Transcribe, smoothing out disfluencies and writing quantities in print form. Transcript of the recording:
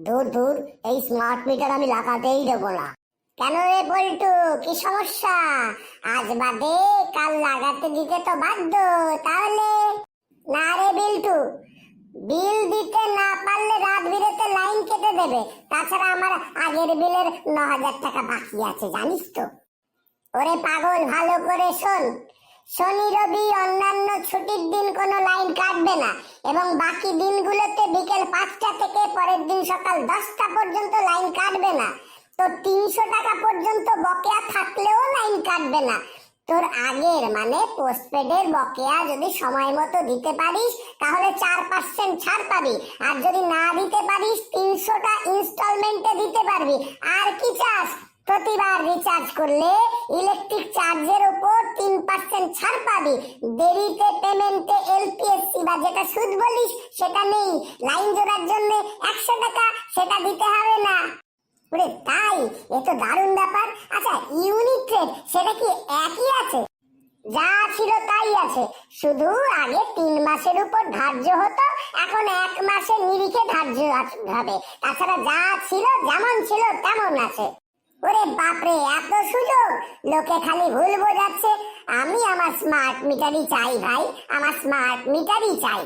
দূর দূর, এই স্মার্ট মিটার আমি লাগাতেই দেবো না। কেন রে পল্টু, কি সমস্যা? আজ বাদে কাল লাগাতে দিতে তো বাধ্য। তাহলে না রে বিল্টু, বিল দিতে না পারলে রাত বিরেতে লাইন কেটে দেবে। তাছাড়া আমার আগের বিলের 9,000 টাকা বাকি আছে, জানিস তো। ওরে পাগল, ভালো করে শোন। শনি রবি অন্যান্য ছুটির দিন কোনো লাইন কাটবে না, এবং বাকি দিনগুলোতে বিকেল 5টা থেকে পরের দিন সকাল 10টা পর্যন্ত লাইন কাটবে না। তো 300 টাকা পর্যন্ত বকেয়া থাকলেও লাইন কাটবে না। তোর আগের মানে পোস্টপেডের বকেয়া যদি সময় মতো দিতে পারিস তাহলে 4% ছাড় পাবি, আর যদি না দিতে পারিস 300টা ইনস্টলমেন্টে দিতে পারবি। আর কি চাস? প্রতিবার রিচার্জ করলে ইলেকট্রিক চার্জের উপর 3% ছাড় পাবি। দেরিতে পেমেন্টে এলপিএসসি বা যেটা সুদ বলিস সেটা নেই। লাইন জোড়ার জন্য 100 টাকা, সেটা দিতে হবে না। ওরে তাই? এ তো দারুণ ব্যাপার। আচ্ছা, ইউনিট রেট সেটা কি একই আছে? যা ছিল তাই আছে, শুধু আগে 3 মাসের উপর ধার্য হতো, এখন 1 মাসের নিরিখে ধার্য হবে। তাছাড়া যা ছিল যেমন ছিল তেমন আছে। ওরে বাপরে, এত সুযোগ! লোকে খালি ভুল বোঝাচ্ছে। আমি আমার স্মার্ট মিটারই চাই ভাই, আমার স্মার্ট মিটারই চাই।